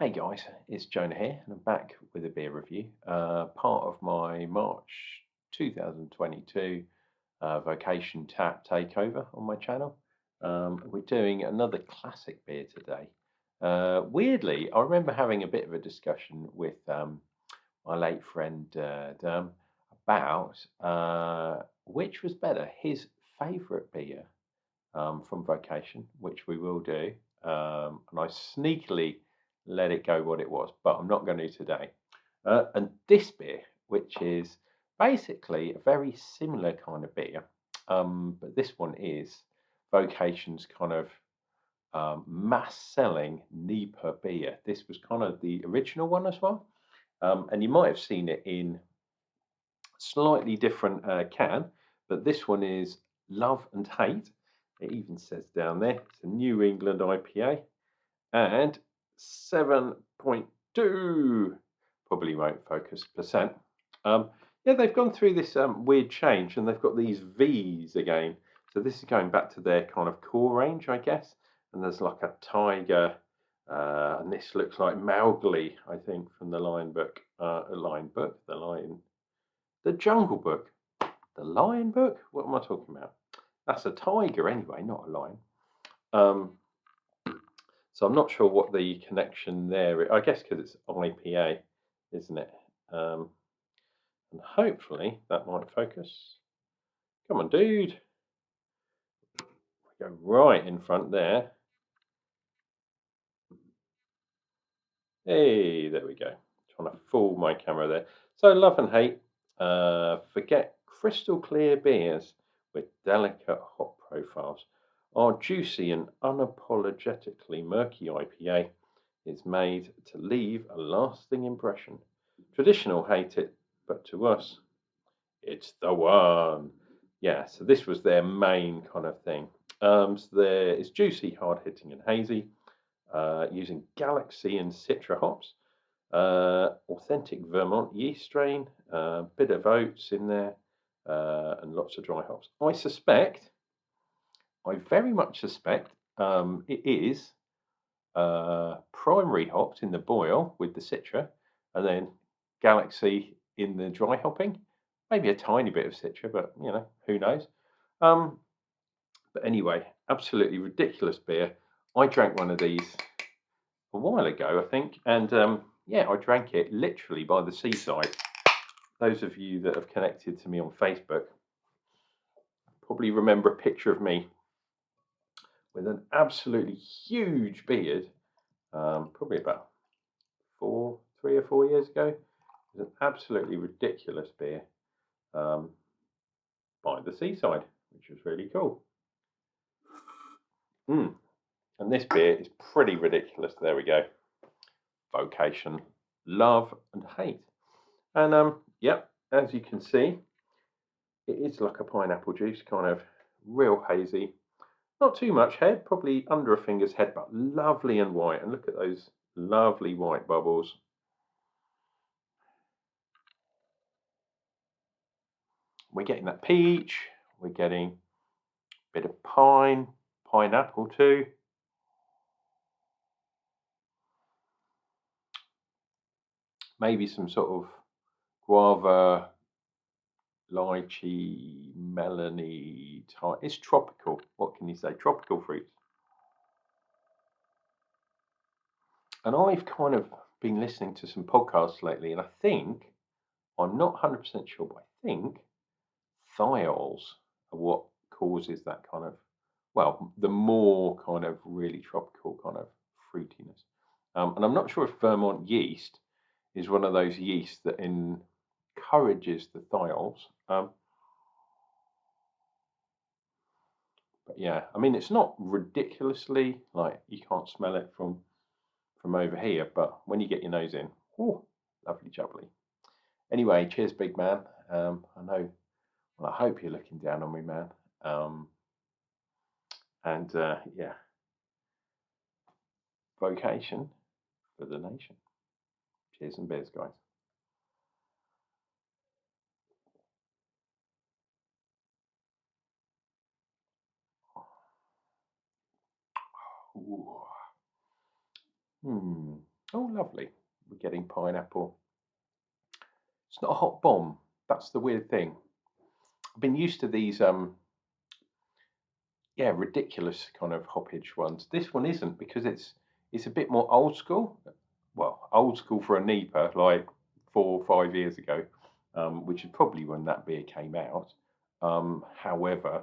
Hey guys, it's Jonah here, and I'm back with a beer review. Part of my March 2022 Vocation Tap Takeover on my channel. We're doing another classic beer today. Weirdly, I remember having a bit of a discussion with my late friend Derm about which was better, his favourite beer from Vocation, which we will do. And I sneakily let it go what it was, but I'm not going to today. And this beer, which is basically a very similar kind of beer, but this one is Vocation's kind of mass selling NEIPA beer. This was kind of the original one as well. And you might have seen it in slightly different can, but this one is Love and Hate. It even says down there it's a New England IPA and 7.2, probably won't focus, percent. Yeah, they've gone through this weird change and they've got these V's again. So this is going back to their kind of core range, I guess. And there's like a tiger, and this looks like Mowgli, I think, from the Lion Book. The Jungle Book. The Lion Book? What am I talking about? That's a tiger anyway, not a lion. So I'm not sure what the connection there is. I guess because it's IPA, isn't it? And hopefully that might focus. Come on, dude. We go right in front there. Hey, there we go. Trying to fool my camera there. So Love and Hate. Forget crystal clear beers with delicate hop profiles. Our juicy and unapologetically murky IPA is made to leave a lasting impression. Traditional hate it, but to us, it's the one. Yeah, so this was their main kind of thing. So it's juicy, hard hitting, and hazy, using Galaxy and Citra hops, authentic Vermont yeast strain, bit of oats in there, and lots of dry hops. I very much suspect, it is primary hopped in the boil with the Citra, and then Galaxy in the dry hopping. Maybe a tiny bit of Citra, but who knows? But anyway, absolutely ridiculous beer. I drank one of these a while ago, I think, and yeah, I drank it literally by the seaside. Those of you that have connected to me on Facebook probably remember a picture of me with an absolutely huge beard, probably about 3 or 4 years ago. It was an absolutely ridiculous beer by the seaside, which was really cool. And this beer is pretty ridiculous. There we go. Vocation, Love and Hate. And yep, as you can see, it is like a pineapple juice, kind of real hazy. Not too much head, probably under a finger's head, but lovely and white. And look at those lovely white bubbles. We're getting that peach. We're getting a bit of pineapple too. Maybe some sort of guava, lychee, melony type. It's tropical. What can you say? Tropical fruits. And I've kind of been listening to some podcasts lately, and I think, I'm not 100% sure, but I think thiols are what causes that kind of, well, the more kind of really tropical kind of fruitiness. And I'm not sure if Vermont yeast is one of those yeasts that encourages the thiols. But yeah, I mean, it's not ridiculously, like, you can't smell it from over here, but when you get your nose in, oh, lovely jubbly. Anyway, cheers, big man. I know, well, I hope you're looking down on me, man. And yeah, Vocation for the nation. Cheers and beers, guys. Ooh. Oh, lovely. We're getting pineapple. It's not a hot bomb. That's the weird thing. I've been used to these, yeah, ridiculous kind of hoppage ones. This one isn't because it's a bit more old school. Well, old school for a NEIPA, like 4 or 5 years ago, which is probably when that beer came out. However,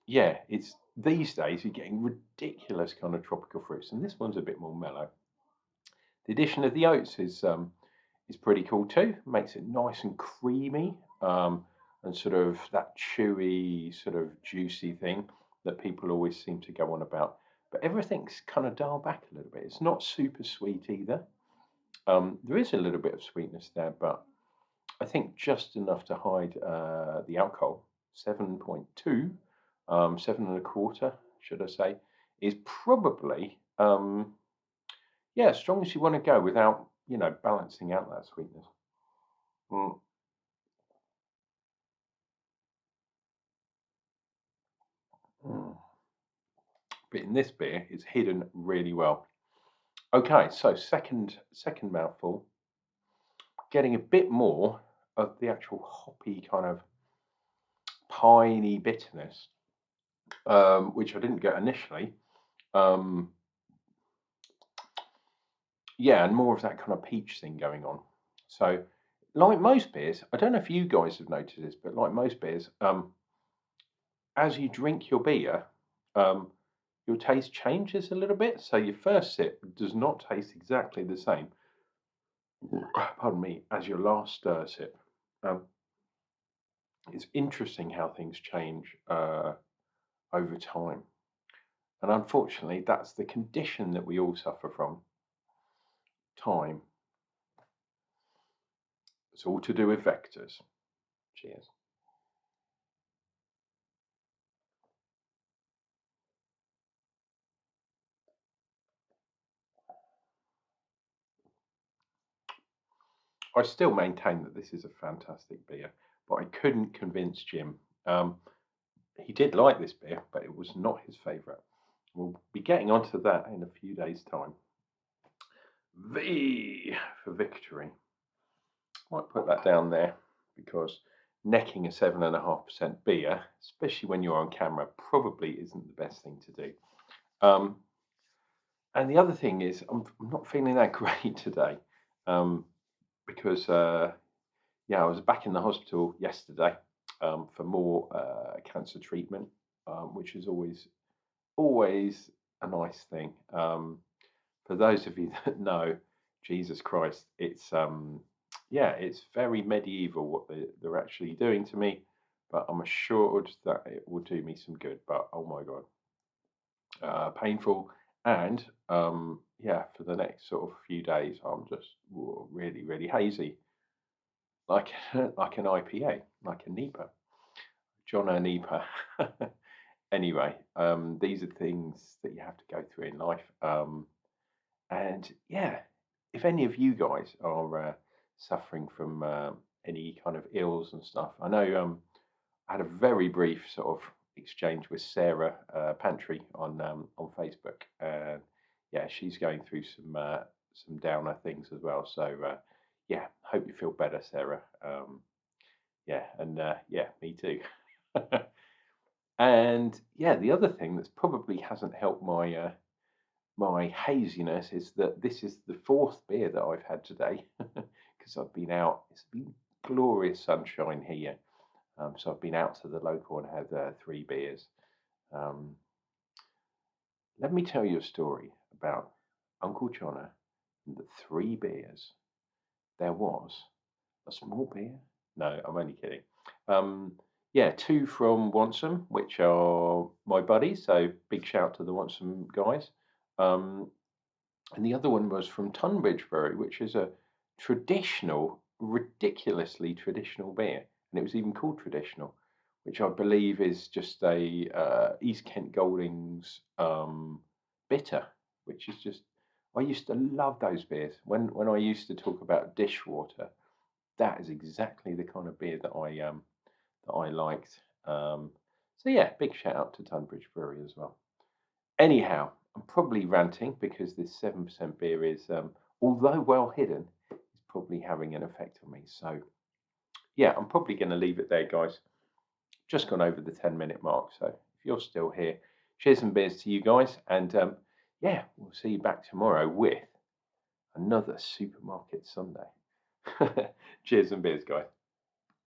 yeah, it's these days you're getting ridiculous kind of tropical fruits, and this one's a bit more mellow. The addition of the oats is pretty cool too. Makes it nice and creamy, and sort of that chewy, sort of juicy thing that people always seem to go on about. But everything's kind of dialed back a little bit. It's not super sweet either. There is a little bit of sweetness there, but I think just enough to hide the alcohol. 7.2, 7.25, should I say, is probably yeah, as strong as you want to go without balancing out that sweetness. Mm, mm. But in this beer, it's hidden really well. Okay, so second mouthful, getting a bit more of the actual hoppy kind of piney bitterness, which I didn't get initially. Um, yeah, and more of that kind of peach thing going on. So, like most beers, I don't know if you guys have noticed this, but like most beers, as you drink your beer, um, your taste changes a little bit. So your first sip does not taste exactly the same, pardon me, as your last sip. Um, it's interesting how things change over time. And unfortunately, that's the condition that we all suffer from. Time. It's all to do with vectors. Cheers. I still maintain that this is a fantastic beer, but I couldn't convince Jim. He did like this beer, but it was not his favourite. We'll be getting onto that in a few days' time. V for victory. Might put that down there because necking a 7.5% beer, especially when you're on camera, probably isn't the best thing to do. Um, and the other thing is, I'm not feeling that great today um, because, yeah, I was back in the hospital yesterday for more cancer treatment, which is always a nice thing. For those of you that know, Jesus Christ, it's yeah, it's very medieval what they're actually doing to me, but I'm assured that it will do me some good. But oh my God, painful, and yeah, for the next sort of few days, I'm just really hazy, like like an IPA, like a NEIPA, John and NEIPA. Anyway, these are things that you have to go through in life. And yeah, if any of you guys are suffering from any kind of ills and stuff, I know I had a very brief sort of exchange with Sarah Pantry on Facebook, and yeah, she's going through some downer things as well. So yeah, hope you feel better, Sarah. Yeah, and yeah, me too. And yeah, the other thing that's probably hasn't helped my haziness is that this is the fourth beer that I've had today because I've been out. It's been glorious sunshine here, so I've been out to the local and had 3 beers. Um, Let me tell you a story about Unclejona and the 3 beers. There was a small beer. No, I'm only kidding. Um, yeah, 2 from Wansome, which are my buddies. So big shout to the Wansome guys. Um, and the other one was from Tunbridge Brewery, which is a traditional, ridiculously traditional beer, and it was even called traditional, which I believe is just a East Kent Goldings bitter, which is just. I used to love those beers when I used to talk about dishwater. That is exactly the kind of beer that I liked. So yeah, big shout out to Tunbridge Brewery as well. Anyhow, I'm probably ranting because this 7% beer is although well hidden, is probably having an effect on me. So yeah, I'm probably going to leave it there, guys. Just gone over the 10-minute mark. So if you're still here, cheers and beers to you guys. And yeah, we'll see you back tomorrow with another Supermarket Sunday. Cheers and beers, guys.